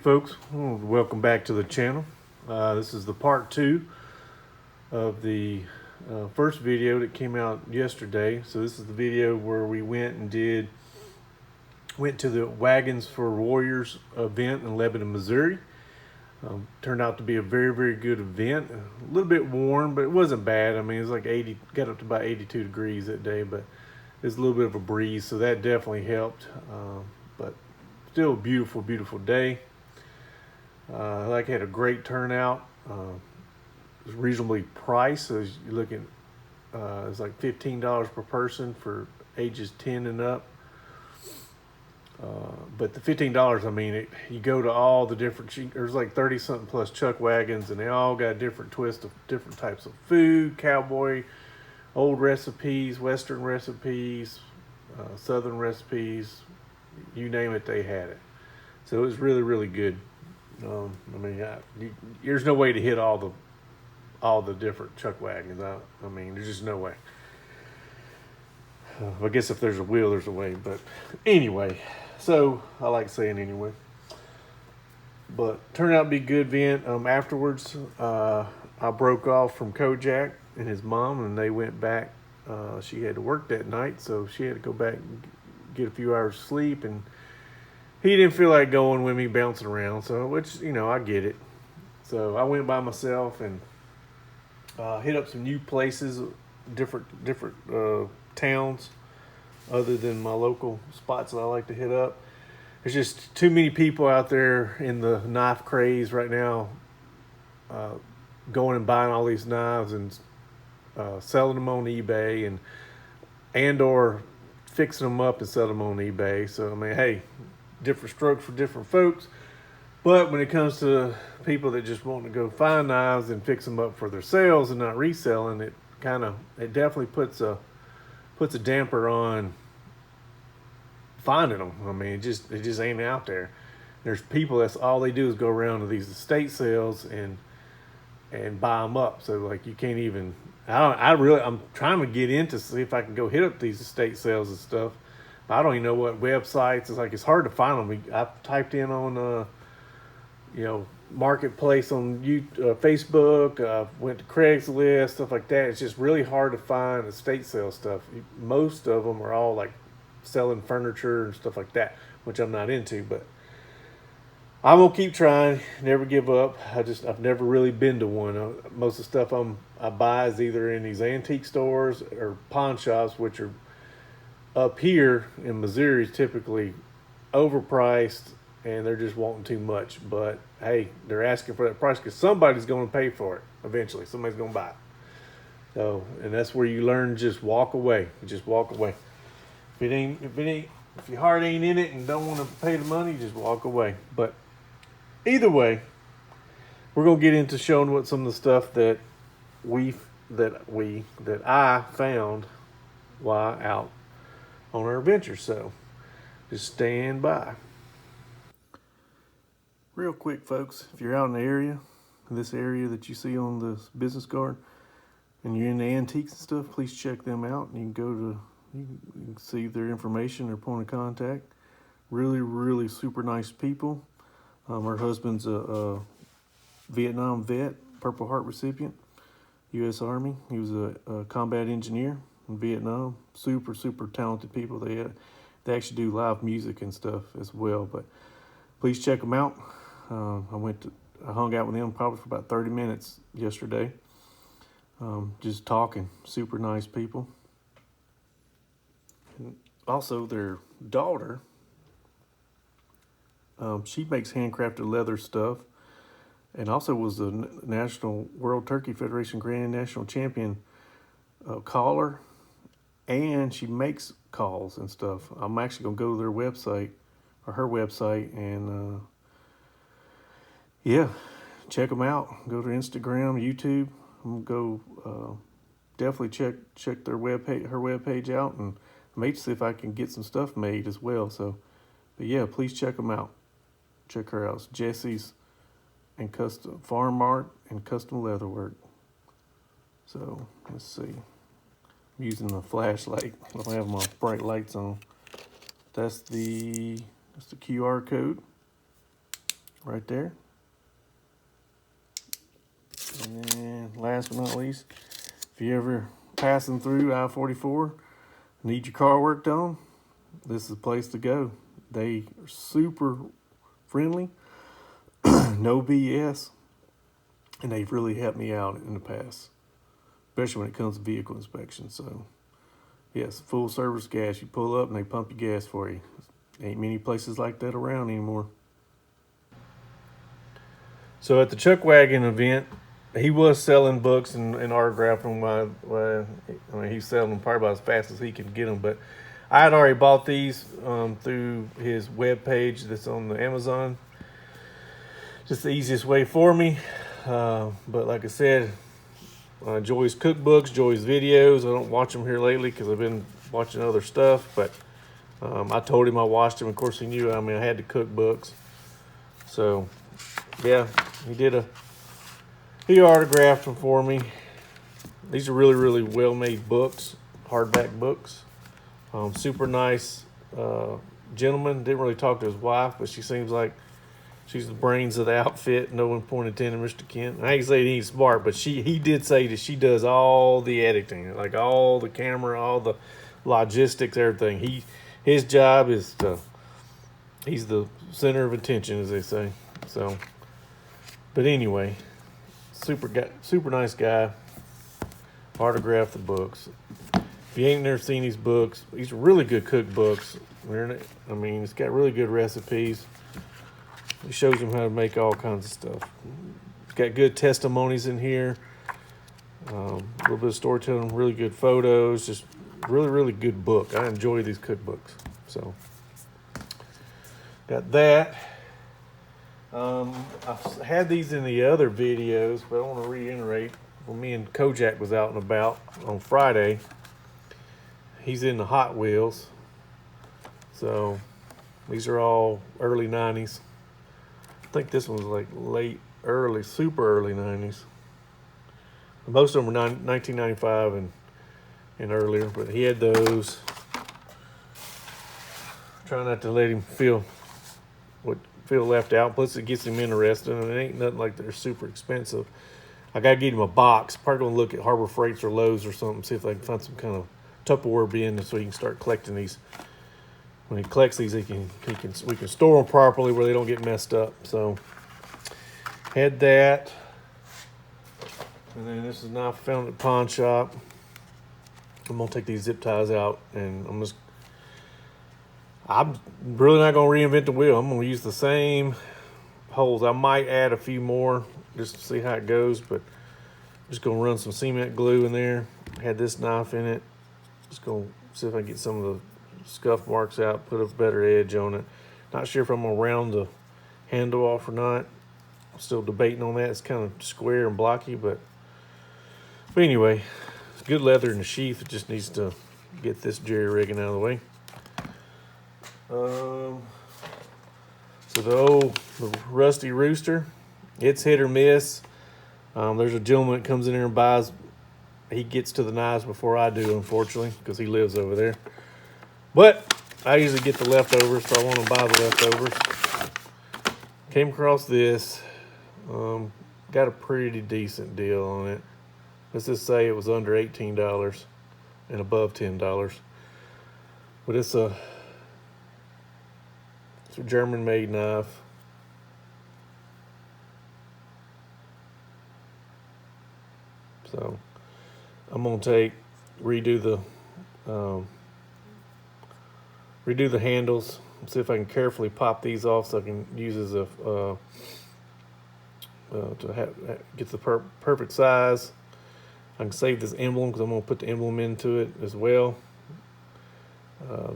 folks, welcome back to the channel. This is the part 2 of the first video that came out yesterday. So this is the video where we went to the Wagons for Warriors event in Lebanon, Missouri. Turned out to be a very, very good event. A little bit warm, but it wasn't bad. I mean, it was like 80, got up to about 82 degrees that day, but there's a little bit of a breeze, so that definitely helped. But still a beautiful, beautiful day. Like had a great turnout. It was reasonably priced. So you're looking, it's like $15 per person for ages 10 and up. But the $15, I mean, you go to all the different, there's like 30 something plus chuck wagons, and they all got different twists of different types of food, cowboy, old recipes, Western recipes, Southern recipes, you name it, they had it. So it was really, really good. I mean, there's no way to hit all the different chuck wagons. I mean, there's just no way. I guess if there's a will, there's a way. But anyway, so I like saying anyway. But turned out to be a good event. Afterwards, I broke off from Kojak and his mom, and they went back. She had to work that night, so she had to go back and get a few hours of sleep, and he didn't feel like going with me bouncing around, so which, I get it. So I went by myself and hit up some new places, different towns other than my local spots that I like to hit up. There's just too many people out there in the knife craze right now, going and buying all these knives and selling them on eBay and or fixing them up and selling them on eBay. So I mean, hey, different strokes for different folks. But when it comes to people that just want to go find knives and fix them up for their sales and not reselling, it definitely puts a damper on finding them. I mean, it just ain't out there. There's people that's all they do is go around to these estate sales and buy them up. So like you can't even. I'm trying to get in to see if I can go hit up these estate sales and stuff. I don't even know what websites. It's hard to find them. I've typed in on Marketplace on Facebook. Went to Craigslist, stuff like that. It's just really hard to find estate sale stuff. Most of them are all like selling furniture and stuff like that, which I'm not into. But I'm gonna keep trying. Never give up. I've never really been to one. Most of the stuff I buy is either in these antique stores or pawn shops, which are up here in Missouri is typically overpriced, and they're just wanting too much. But hey, they're asking for that price because somebody's going to pay for it eventually. Somebody's going to buy it. So, and that's where you learn to just walk away. Just walk away. If your heart ain't in it and don't want to pay the money, just walk away. But either way, we're going to get into showing what some of the stuff that I found while out on our adventure. So just stand by. Real quick, folks, if you're out in the area, this area that you see on this business card, and you're into antiques and stuff, please check them out. You can see their information, their point of contact. Really, really super nice people. Her husband's a Vietnam vet, Purple Heart recipient, U.S. Army. He was a combat engineer in Vietnam. Super, super talented people. They actually do live music and stuff as well. But please check them out. I hung out with them probably for about 30 minutes yesterday. Just talking. Super nice people. And also, their daughter, she makes handcrafted leather stuff, and also was the National World Turkey Federation Grand National Champion caller, and she makes calls and stuff. I'm actually going to go to their website, or her website, and check them out. Go to Instagram, YouTube. I'm going to go definitely check their her webpage out, and I may see if I can get some stuff made as well. So, but yeah, please check them out. Check her out. It's Jesse's and Custom Farm Art and Custom Leatherwork. So let's see. I'm using a flashlight. I don't have my bright lights on. That's the QR code right there. And then last but not least, if you ever passing through I-44, need your car worked on, this is the place to go. They are super friendly, no BS, and they've really helped me out in the past, especially when it comes to vehicle inspection. So, yes, full service gas. You pull up and they pump your gas for you. Ain't many places like that around anymore. So at the Chuck Wagon event, he was selling books and autographing them. I mean, he's selling them probably about as fast as he could get them. But I had already bought these through his web page that's on the Amazon. Just the easiest way for me. But like I said, Joey's cookbooks, Joey's videos. I don't watch them here lately because I've been watching other stuff. But I told him I watched them. Of course, he knew. I mean, I had the cookbooks. So, yeah, he autographed them for me. These are really, really well-made books, hardback books. Super nice gentleman. Didn't really talk to his wife, but she seems like she's the brains of the outfit. No one point intended, Mr. Kent. I ain't say he ain't smart, but he did say that she does all the editing, like all the camera, all the logistics, everything. His job is he's the center of attention, as they say. So, but anyway, super nice guy. Autographed the books. If you ain't never seen these books, these are really good cookbooks. I mean, it's got really good recipes. It shows them how to make all kinds of stuff. It's got good testimonies in here. A little bit of storytelling, really good photos. Just really, really good book. I enjoy these cookbooks. So, got that. I've had these in the other videos, but I want to reiterate. When me and Kojak was out and about on Friday, he's in the Hot Wheels. So, these are all early 90s. I think this one's like super early 90s. Most of them were 1995 and earlier, but he had those. Try not to let him feel left out. Plus, it gets him interested, and it ain't nothing like they're super expensive. I gotta get him a box. Probably gonna look at Harbor Freights or Lowe's or something, see if I can find some kind of Tupperware bin so he can start collecting these. When he collects these, we can store them properly where they don't get messed up. So, had that, and then this is now found at the pawn shop. I'm gonna take these zip ties out, and I'm really not gonna reinvent the wheel. I'm gonna use the same holes. I might add a few more just to see how it goes, but I'm just gonna run some cement glue in there. Had this knife in it. Just gonna see if I can get some of the scuff marks out, put a better edge on it. Not sure if I'm gonna round the handle off or not. I'm still debating on that. It's kind of square and blocky, but anyway, it's good leather in the sheath. It just needs to get this jerry rigging out of the way. So the Rusty Rooster, it's hit or miss. There's a gentleman that comes in here and buys. He gets to the knives before I do, unfortunately, because he lives over there. But I usually get the leftovers, so I want to buy the leftovers. Came across this. Got a pretty decent deal on it. Let's just say it was under $18 and above $10. But it's a German-made knife. So I'm gonna redo the handles. See if I can carefully pop these off so I can use as get the perfect size. I can save this emblem because I'm gonna put the emblem into it as well.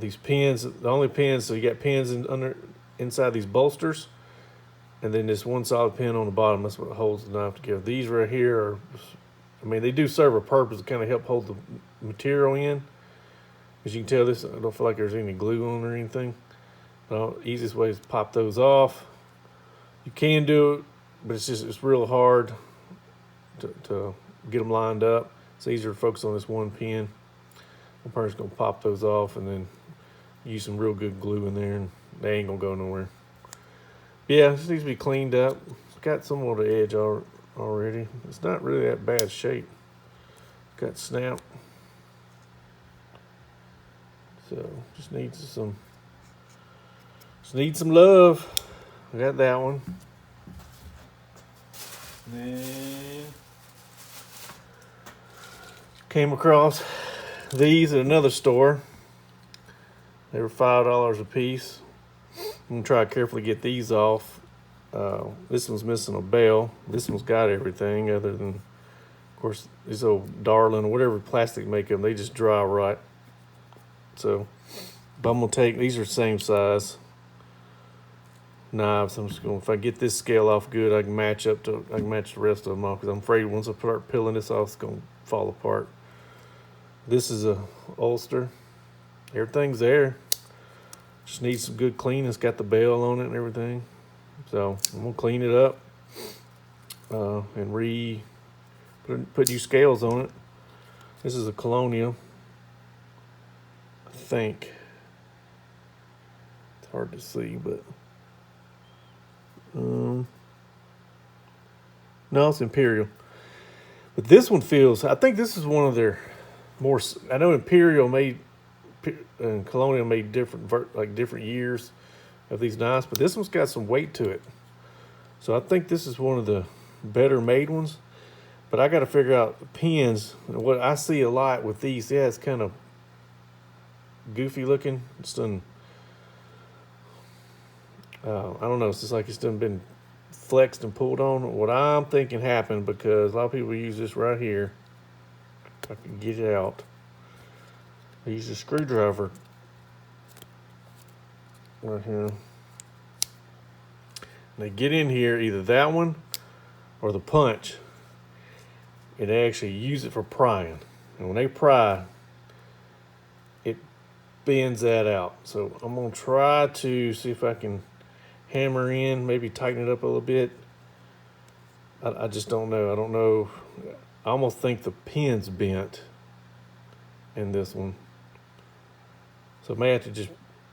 These pins, the only pins, so you got pins inside these bolsters, and then this one solid pin on the bottom. That's what holds the knife together. These right here are, I mean, they do serve a purpose to kind of help hold the material in. As you can tell, I don't feel like there's any glue on or anything. The easiest way is to pop those off. You can do it, but it's real hard to get them lined up. It's easier to focus on this one pin. I'm probably just gonna pop those off and then use some real good glue in there, and they ain't gonna go nowhere. Yeah, this needs to be cleaned up. It's got some of the edge already. It's not really that bad shape. Got snap. So just needs some love. I got that one. Then came across these at another store. They were $5 a piece. I'm gonna try to carefully get these off. This one's missing a bell. This one's got everything other than, of course, these old Darling or whatever plastic make them, they just dry right. So, but I'm gonna take, these are the same size knives. I'm just gonna, if I get this scale off good, I can match the rest of them off, because I'm afraid once I start peeling this off, it's gonna fall apart. This is a ulster. Everything's there. Just needs some good cleaning. It's got the bell on it and everything. So I'm gonna clean it up and put new scales on it. This is a Colonial, I think. It's hard to see, but no, it's Imperial. But this one feels, I think this is one of their more, I know Imperial made and Colonial made different years of these knives, but this one's got some weight to it. So I think this is one of the better made ones. But I got to figure out the pins. What I see a lot with these, yeah, it's kind of goofy looking. It's done, I don't know, it's just like it's done been flexed and pulled on. What I'm thinking happened, because a lot of people use this right here. If I can get it out. I use a screwdriver right here. And they get in here, either that one or the punch, and they actually use it for prying. And when they pry, it bends that out. So I'm gonna try to see if I can hammer in, maybe tighten it up a little bit. I just don't know. I don't know. I almost think the pin's bent in this one. So I may have to just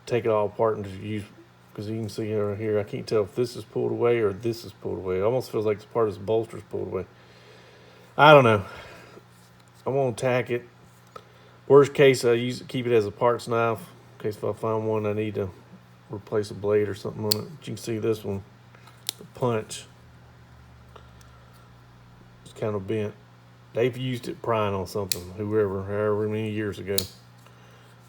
take it all apart and just use, because you can see right here, I can't tell if this is pulled away or this is pulled away. It almost feels like this part of this bolster is pulled away. I don't know. I'm gonna tack it. Worst case, keep it as a parts knife. In case if I find one, I need to replace a blade or something on it. But you can see this one, the punch, it's kind of bent. They've used it prying on something, however many years ago.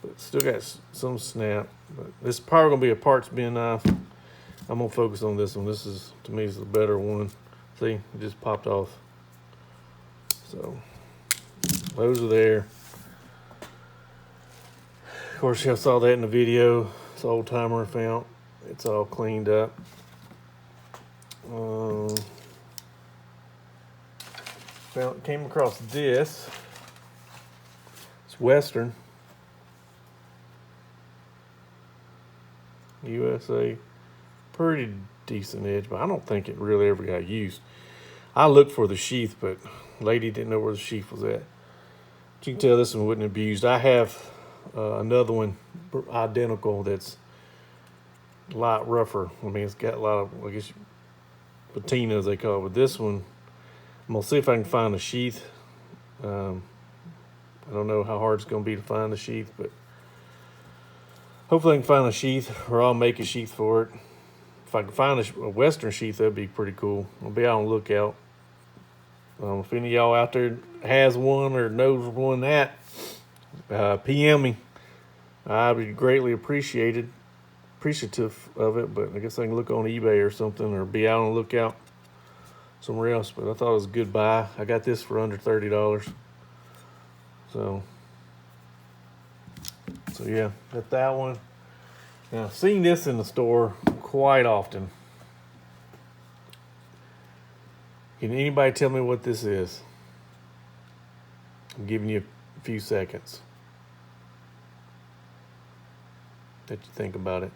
But still got some snap. But this is probably gonna be a parts bin knife. I'm gonna focus on this one. This is, to me, is the better one. See, it just popped off. So those are there. Of course, y'all saw that in the video. It's old timer found. It's all cleaned up. Came across this. It's Western. USA, pretty decent edge, but I don't think it really ever got used. I looked for the sheath, but lady didn't know where the sheath was at. But you can tell this one wasn't abused. I have another one identical that's a lot rougher. I mean, it's got a lot of, I guess, patina as they call it. But this one, I'm gonna see if I can find a sheath. I don't know how hard it's gonna be to find the sheath, but hopefully I can find a sheath, or I'll make a sheath for it. If I can find a Western sheath, that'd be pretty cool. I'll be on the lookout. If any of y'all out there has one or knows one that, PM me. I'd be greatly appreciative of it, but I guess I can look on eBay or something, or be out on the lookout somewhere else. But I thought it was a good buy. I got this for under $30. So yeah, got that one. Now, I've seen this in the store quite often. Can anybody tell me what this is? I'm giving you a few seconds. Let you think about it.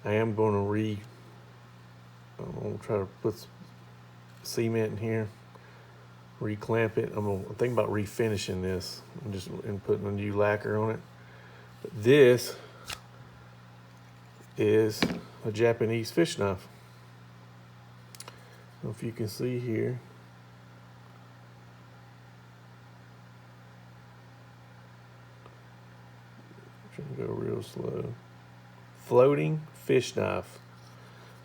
I am going to I'm going to try to put some cement in here, reclamp it. I'm thinking about refinishing this and putting a new lacquer on it. But this is a Japanese fish knife. if you can see here. Trying to go real slow. Floating fish knife.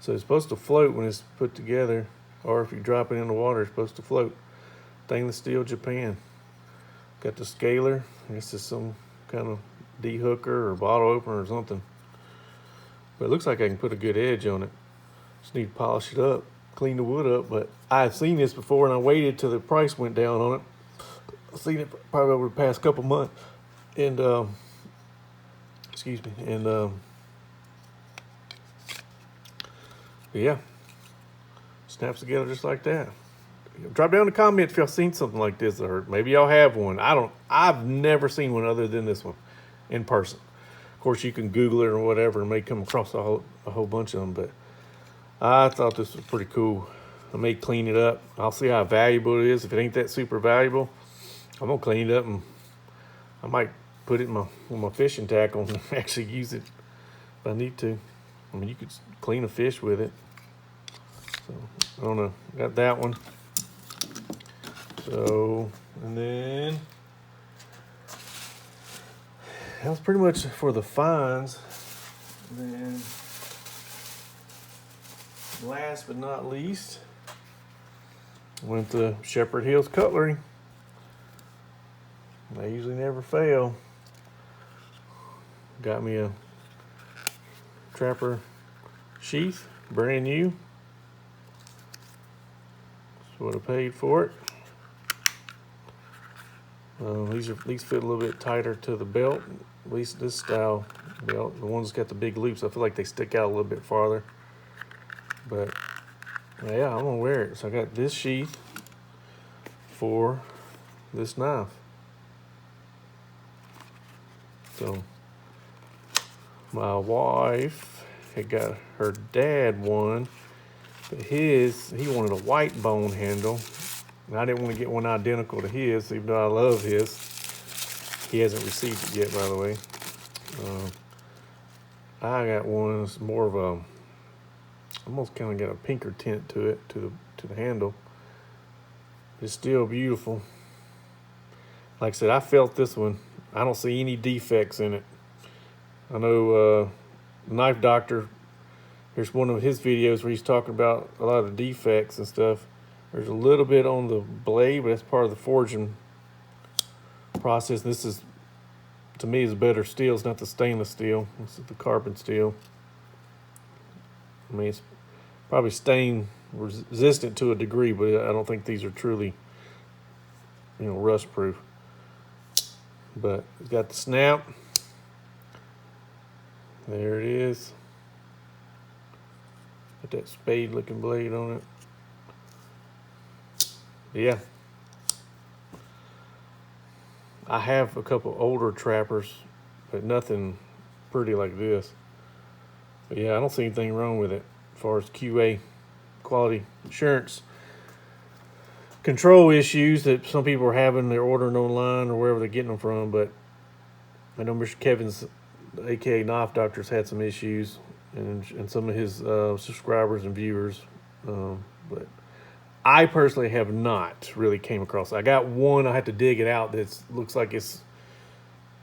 So it's supposed to float when it's put together, or if you drop it in the water, it's supposed to float. Stainless steel, Japan. Got the scaler. This is some kind of de-hooker or bottle opener or something. But it looks like I can put a good edge on it. Just need to polish it up, clean the wood up. But I've seen this before, and I waited till the price went down on it. I've seen it probably over the past couple months. And, excuse me. And, yeah, snaps together just like that. Drop down in the comments if y'all seen something like this, or maybe y'all have one. I've never seen one other than this one in person. Of course, you can Google it or whatever and may come across a whole bunch of them, but I thought this was pretty cool. I may clean it up. I'll see how valuable it is. If it ain't that super valuable, I'm gonna clean it up, and I might put it in with my fishing tackle and actually use it if I need to. I mean, you could clean a fish with it. So, I don't know. Got that one. So, and then that was pretty much for the fines. And then, last but not least, went to Shepherd Hills Cutlery. They usually never fail. Got me a Trapper sheath, brand new. That's what I paid for it. These fit a little bit tighter to the belt, at least this style belt. The ones that's got the big loops, I feel like they stick out a little bit farther. But yeah, I'm gonna wear it. So I got this sheath for this knife. So my wife had got her dad one, but he wanted a white bone handle. And I didn't want to get one identical to his, even though I love his. He hasn't received it yet, by the way. I got one that's more of a, almost kind of got a pinker tint to it, to the handle. It's still beautiful. Like I said, I felt this one. I don't see any defects in it. I know Knife Doctor, here's one of his videos where he's talking about a lot of the defects and stuff. There's a little bit on the blade, but that's part of the forging process. This is, to me, is better steel. It's not the stainless steel. This is the carbon steel. I mean, it's probably stain resistant to a degree, but I don't think these are truly, rust proof. But it's got the snap. There it is. Got that spade looking blade on it. Yeah. I have a couple older trappers, but nothing pretty like this. But yeah, I don't see anything wrong with it as far as QA, quality assurance. Control issues that some people are having, they're ordering online or wherever they're getting them from, but I know Mr. Kevin's, aka Knife Doctor's, had some issues, and some of his subscribers and viewers, but I personally have not really came across. I got one, I had to dig it out, that looks like it's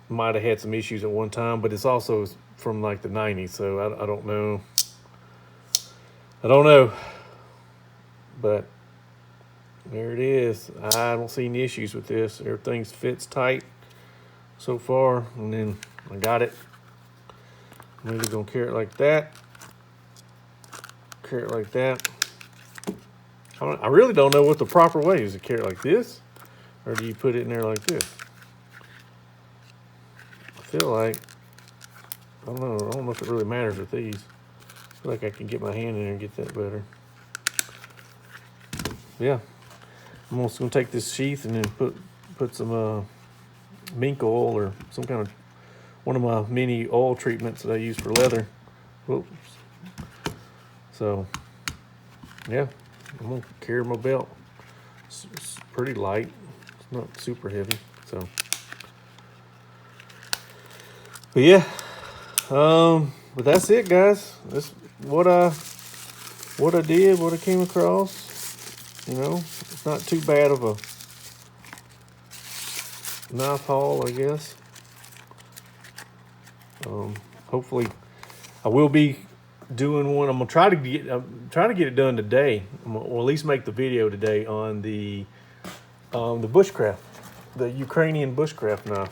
might have had some issues at one time, but it's also from like the 90s, so I don't know. I don't know. But there it is. I don't see any issues with this. Everything fits tight so far. And then I got it. I'm either going to carry it like that. Carry it like that. I really don't know what the proper way is to carry it like this. Or do you put it in there like this? I feel like, I don't know if it really matters with these. I feel like I can get my hand in there and get that better. Yeah. I'm also going to take this sheath and then put some mink oil or some kind of, one of my mini oil treatments that I use for leather. Whoops. So, yeah, I'm going to carry my belt. It's pretty light. It's not super heavy. So, but yeah, but that's it, guys. That's what I did, what I came across. You know, it's not too bad of a knife haul, I guess. Hopefully, I will be doing one. I'm trying to get it done today, or at least make the video today on the bushcraft, the Ukrainian bushcraft knife,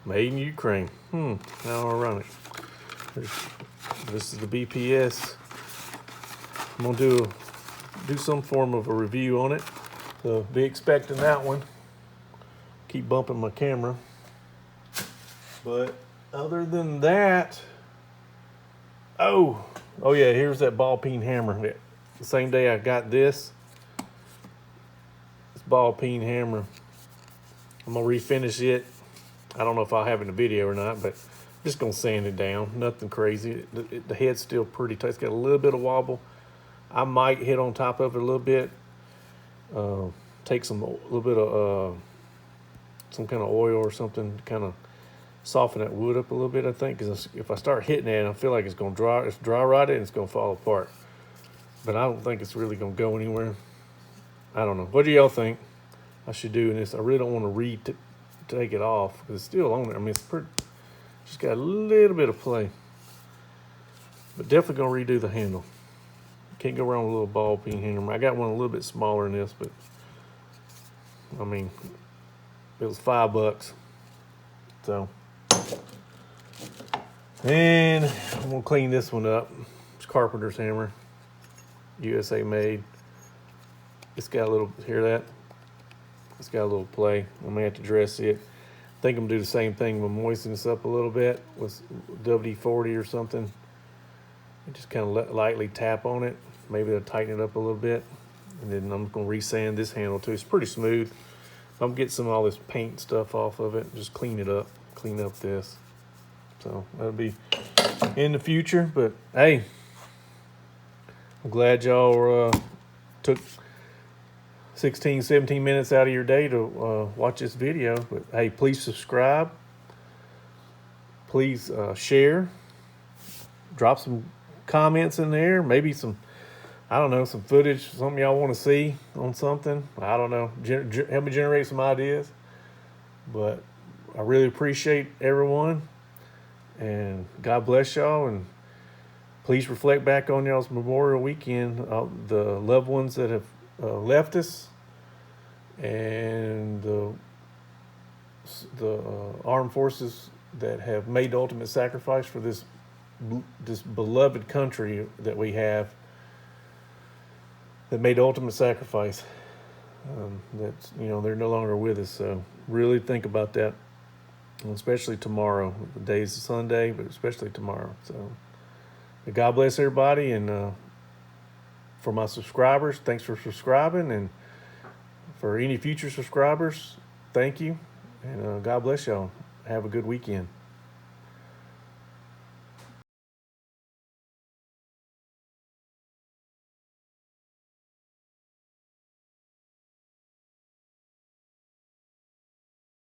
made in Ukraine. How ironic. This is the BPS. I'm gonna do some form of a review on it, so be expecting that one. Keep bumping my camera, but other than that, oh yeah, here's that ball peen hammer. The same day I got this ball peen hammer, I'm gonna refinish it. I don't know if I'll have it in the video or not, but I'm just gonna sand it down. Nothing crazy. The head's still pretty tight. It's got a little bit of wobble. I might hit on top of it a little bit. Take a little bit of some kind of oil or something to kind of soften that wood up a little bit, I think, because if I start hitting it, I feel like it's going to dry. It's dry rotted and it's going to fall apart. But I don't think it's really going to go anywhere. I don't know. What do y'all think I should do in this? I really don't want to take it off because it's still on there. I mean, it's just got a little bit of play. But definitely going to redo the handle. Can't go wrong with a little ball peen hammer. I got one a little bit smaller than this, but I mean, it was $5. So, and I'm gonna clean this one up. It's Carpenter's hammer, USA made. It's got a little, hear that? It's got a little play. I may have to dress it. I think I'm gonna do the same thing. I'm gonna moisten this up a little bit with WD-40 or something. And just kind of lightly tap on it. Maybe I'll tighten it up a little bit. And then I'm gonna resand this handle too. It's pretty smooth. I'm getting some of all this paint stuff off of it. Just clean it up, clean up this. So that'll be in the future. But hey, I'm glad y'all took 16, 17 minutes out of your day to watch this video. But hey, please subscribe. Please share. Drop some comments in there. Maybe some, I don't know, some footage, something y'all want to see on something. I don't know. Help me generate some ideas. But I really appreciate everyone. And God bless y'all. And please reflect back on y'all's Memorial Weekend, the loved ones that have left us, and the armed forces that have made the ultimate sacrifice for this beloved country that we have, that made the ultimate sacrifice. That's, you know, they're no longer with us. So really think about that, especially tomorrow. The day's Sunday, but especially tomorrow. So God bless everybody. And for my subscribers, thanks for subscribing. And for any future subscribers, thank you. And God bless y'all. Have a good weekend.